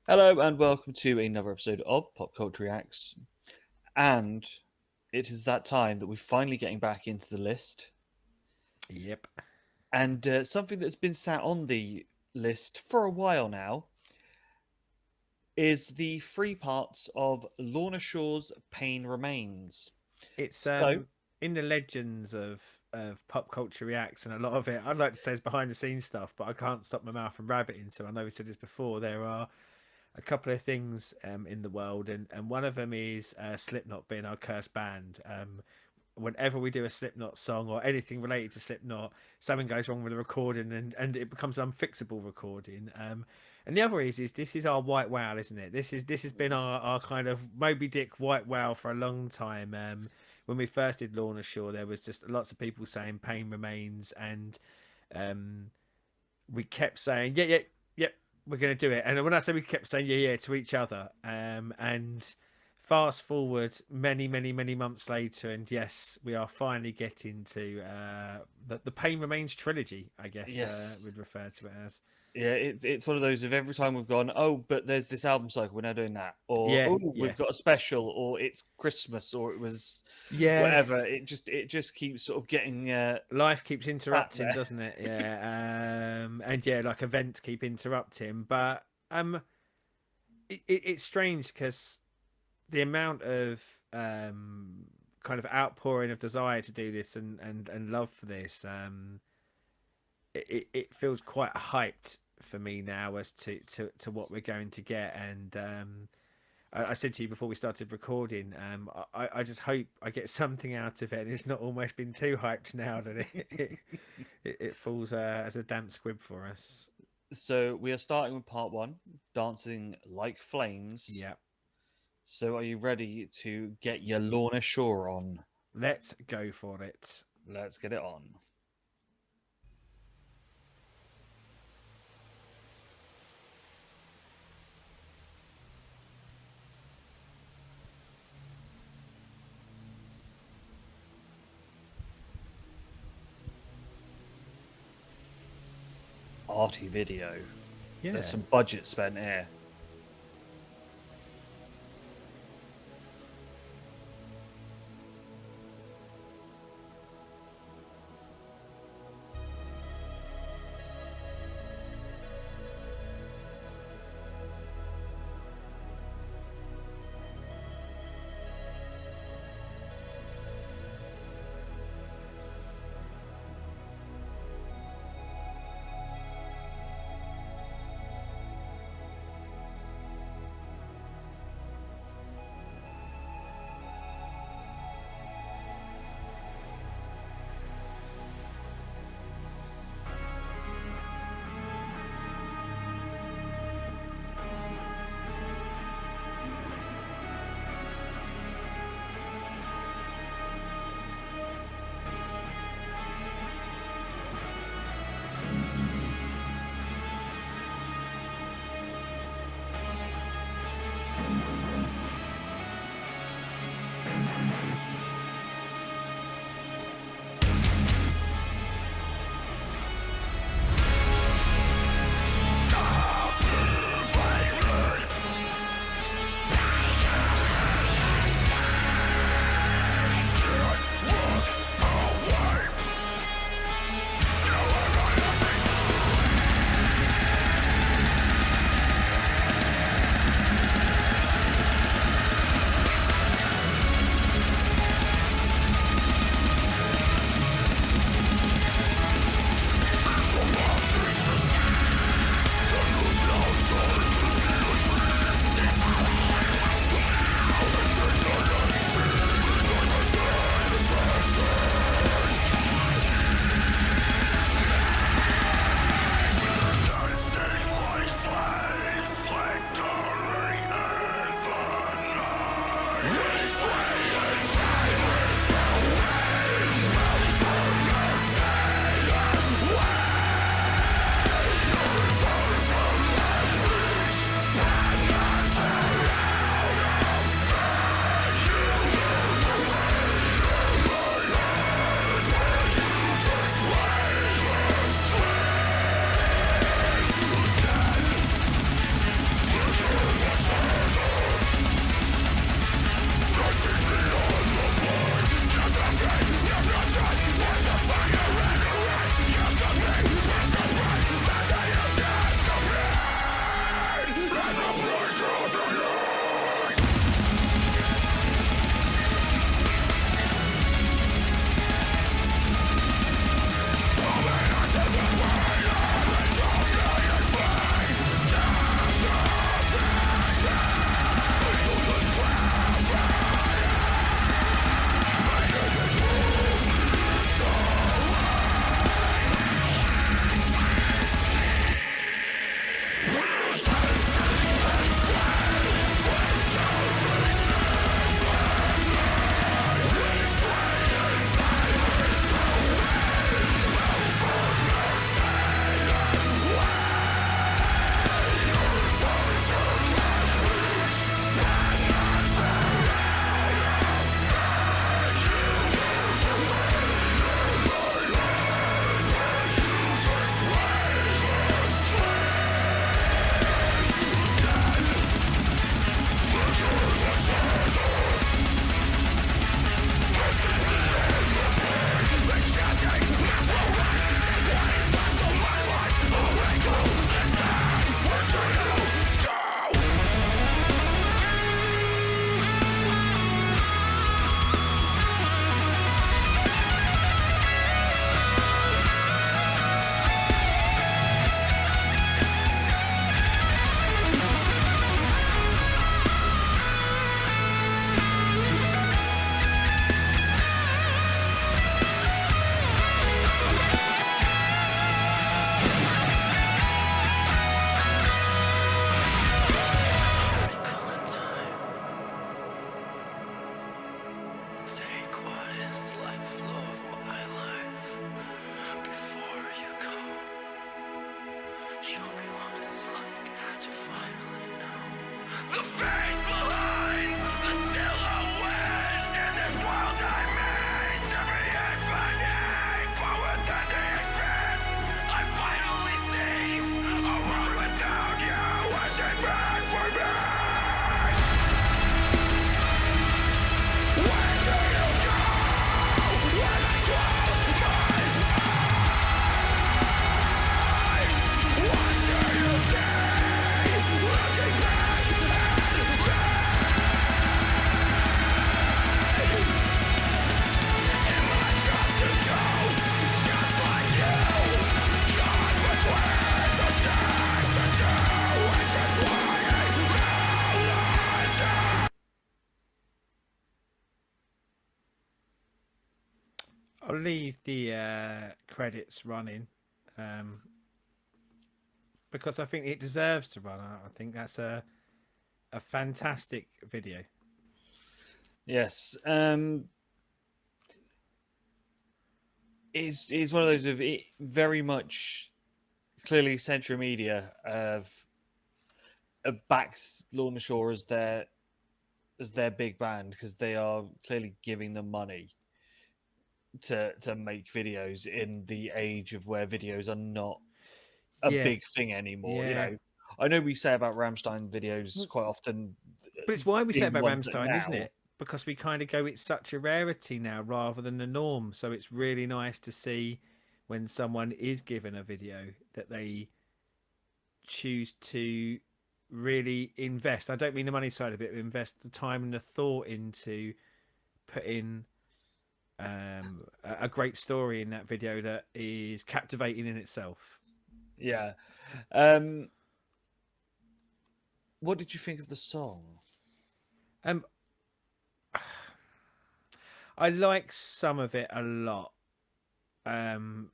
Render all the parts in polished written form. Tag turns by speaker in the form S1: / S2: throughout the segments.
S1: Hello and welcome to another episode of Pop Culture Reacts. And it is that time that we're finally getting back into the list.
S2: Yep.
S1: And something that's been sat on the list for a while now is the three parts of Lorna Shaw's Pain Remains.
S2: It's
S1: So,
S2: in the legends of pop culture reacts, and a lot of it I'd like to say is behind the scenes stuff, but I can't stop my mouth from rabbiting. So I know we said this before. There are a couple of things in the world, and one of them is Slipknot being our cursed band. Whenever we do a Slipknot song or anything related to Slipknot, something goes wrong with the recording and it becomes an unfixable recording. And the other is this is our white whale, isn't it? This has been our kind of Moby Dick white whale for a long time. When we first did Lorna Shore, there was just lots of people saying pain remains, and um, we kept saying yeah, we're gonna do it. And when I say we kept saying yeah to each other, and fast forward many months later, and yes, we are finally getting to the pain remains trilogy. I guess
S1: yes.
S2: we'd refer to it as.
S1: Yeah, it's one of those of every time we've gone, oh, but there's this album cycle, we're now doing that. Or,
S2: Yeah,
S1: oh,
S2: yeah,
S1: we've got a special, or it's Christmas, or it was
S2: yeah.
S1: whatever. It just keeps sort of getting
S2: Life keeps
S1: sat
S2: interrupting,
S1: there.
S2: doesn't it? Yeah, and yeah, like events keep interrupting, but it's strange because the amount of kind of outpouring of desire to do this and love for this, it feels quite hyped for me now as to what we're going to get. And I said to you before we started recording, I just hope I get something out of it, and it's not almost been too hyped now that it falls as a damp squib for us.
S1: So we are starting with part one, dancing like flames.
S2: Yeah,
S1: So are you ready to get your Lorna Shore on?
S2: let's go for it.
S1: Let's get it on. Arty video. There's
S2: Yeah.
S1: some budget spent here.
S2: I'll leave the credits running, um, because I think it deserves to run. I think that's a fantastic video.
S1: Yes. It's one of those of it very much clearly Central Media have backed Lorna Shore as their big band because they are clearly giving them money to make videos in the age of where videos are not a
S2: Yeah,
S1: big thing anymore. You
S2: yeah.
S1: know, I know we say about Ramstein videos quite often
S2: But it's why we say
S1: being the
S2: about
S1: ones that
S2: Ramstein, isn't
S1: now,
S2: it? Because we kind of go, it's such a rarity now rather than the norm. So it's really nice to see when someone is given a video that they choose to really invest. I don't mean the money side of it, but invest the time and the thought into putting a great story in that video that is captivating in itself.
S1: yeah. Um, what did you think of the song?
S2: Um, I like some of it a lot. Um,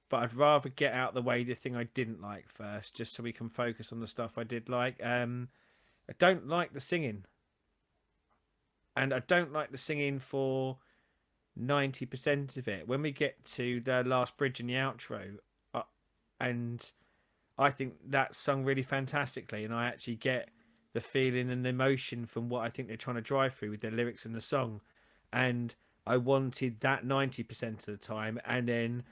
S2: but I'd rather get out the way the thing I didn't like first, just so we can focus on the stuff I did like. I don't like the singing, and I don't like the singing for 90% of it. When we get to the last bridge and the outro, uh, and I think that's sung really fantastically, and I actually get the feeling and the emotion from what I think they're trying to drive through with their lyrics and the song, and I wanted that 90% of the time, and then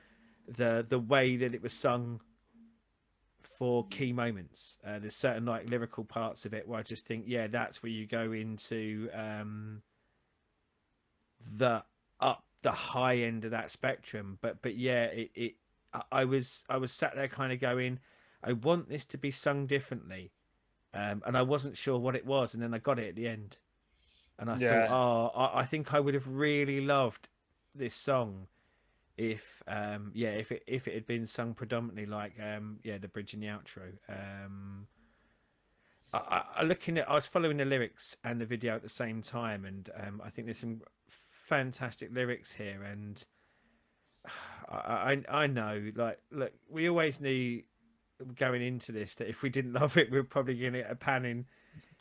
S2: the way that it was sung for key moments. There's certain like lyrical parts of it where I just think, yeah, that's where you go into the up the high end of that spectrum. But yeah, I was sat there kind of going, I want this to be sung differently, and I wasn't sure what it was, and then I got it at the end, and I thought,
S1: Yeah,
S2: oh, I think I would have really loved this song if yeah, if it had been sung predominantly like yeah, the bridge and the outro. I was following the lyrics and the video at the same time, and I think there's some fantastic lyrics here, and I know, like, look, we always knew going into this that if we didn't love it, we are probably going to get a pan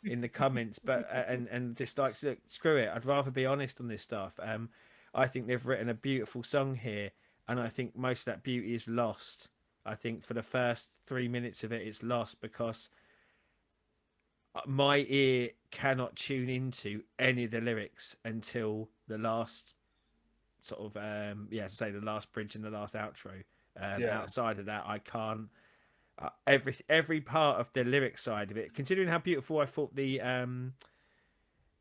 S2: in the comments, but and dislikes. Look, screw it. I'd rather be honest on this stuff. I think they've written a beautiful song here, and I think most of that beauty is lost. I think for the first 3 minutes of it, it's lost because my ear cannot tune into any of the lyrics until the last sort of yeah, say the last bridge and the last outro.
S1: yeah,
S2: Outside of that, I can't. Every part of the lyric side of it, considering how beautiful I thought the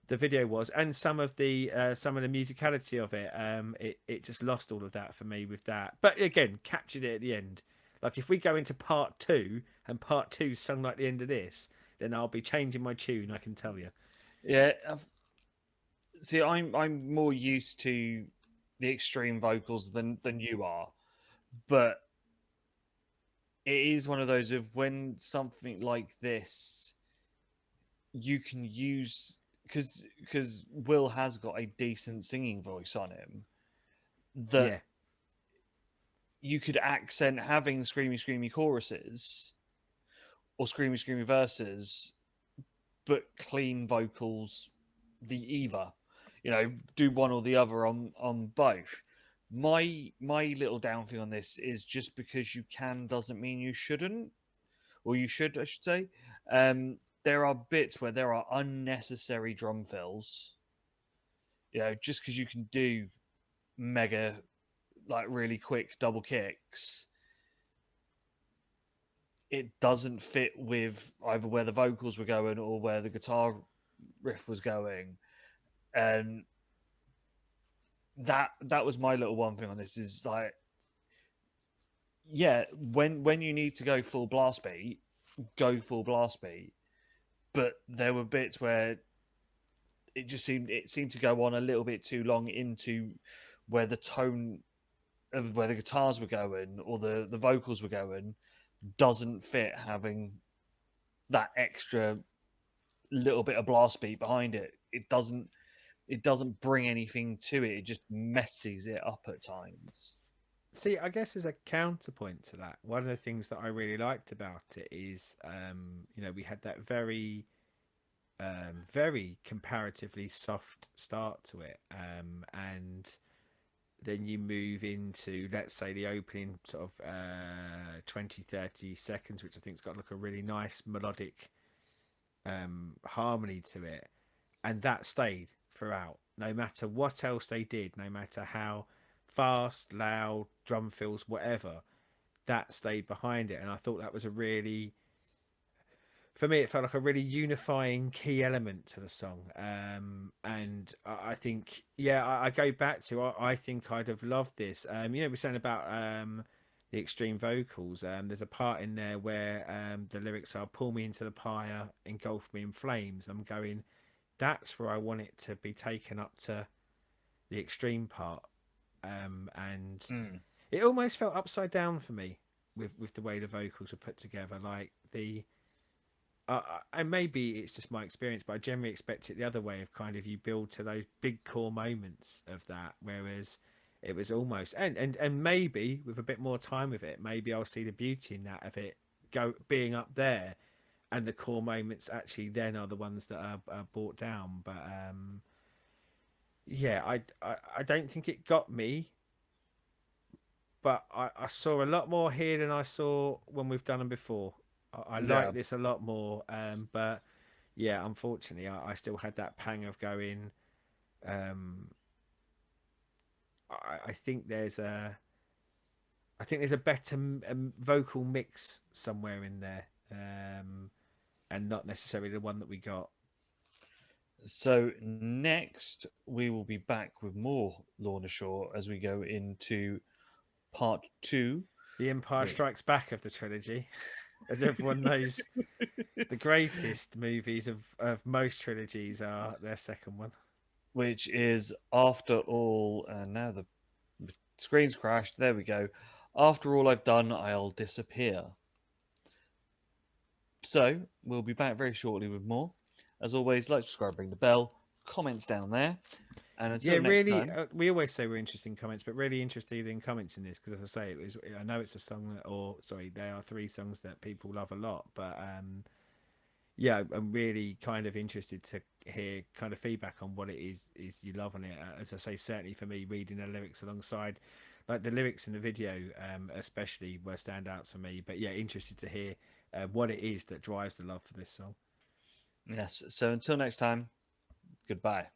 S2: video was, and some of the musicality of it, it just lost all of that for me with that. But again, captured it at the end. Like if we go into part two and part two sung like the end of this, then I'll be changing my tune. I can tell you.
S1: yeah. See, I'm more used to the extreme vocals than you are, but it is one of those of when something like this you can use because Will has got a decent singing voice on him that
S2: Yeah,
S1: you could accent having screamy screamy choruses or screamy screamy verses, but clean vocals the either. You know, do one or the other on both. My little down thing on this is just because you can doesn't mean you shouldn't, or you should, I should say. There are bits where there are unnecessary drum fills. You know, just because you can do mega, like really quick double kicks, it doesn't fit with either where the vocals were going or where the guitar riff was going. And that was my little one thing on this is like, yeah, when you need to go full blast beat, go full blast beat. But there were bits where it seemed to go on a little bit too long into where the tone of where the guitars were going or the vocals were going doesn't fit having that extra little bit of blast beat behind it. It doesn't. it doesn't bring anything to it. It just messes it up at times.
S2: See, I guess as a counterpoint to that, one of the things that I really liked about it is, we had that very comparatively soft start to it, and then you move into, let's say, the opening sort of 20-30 seconds, which I think's got like a really nice melodic harmony to it, and that stayed throughout. No matter what else they did, no matter how fast, loud, drum fills, whatever, that stayed behind it. And I thought that was a really, for me, it felt like a really unifying key element to the song. And I think, yeah, I go back to, I think I'd have loved this. We're saying about the extreme vocals. There's a part in there where the lyrics are "pull me into the pyre, engulf me in flames." I'm going, that's where I want it to be taken up to the extreme part. And
S1: Mm.
S2: it almost felt upside down for me with the way the vocals were put together. Like and maybe it's just my experience, but I generally expect it the other way, of kind of you build to those big core moments of that, whereas it was almost, and maybe with a bit more time with it, maybe I'll see the beauty in that, of it go being up there, and the core moments actually then are the ones that are brought down. But yeah, I don't think it got me, but I saw a lot more here than I saw when we've done them before. I
S1: Yeah.
S2: like this a lot more, but yeah, unfortunately, I still had that pang of going. Um, I think there's a better vocal mix somewhere in there, and not necessarily the one that we got.
S1: So next we will be back with more Lorna Shore as we go into part two.
S2: The Empire
S1: Which,
S2: Strikes Back of the trilogy, as everyone knows, the greatest movies of most trilogies are their second one.
S1: which is after all, and now the screen's crashed. There we go. After all I've done, I'll disappear. So we'll be back very shortly with more. As always, like, subscribe, ring the bell, comments down there, and until
S2: Yeah,
S1: next
S2: really.
S1: time,
S2: We always say we're interested in comments, but really interested in comments in this, because, as I say, I know it's a song that, or sorry, there are three songs that people love a lot, but yeah, I'm really kind of interested to hear kind of feedback on what it is you love on it. As I say, certainly for me, reading the lyrics alongside, like the lyrics in the video, especially, were standouts for me. But yeah, interested to hear what it is that drives the love for this song.
S1: yes. So until next time, goodbye.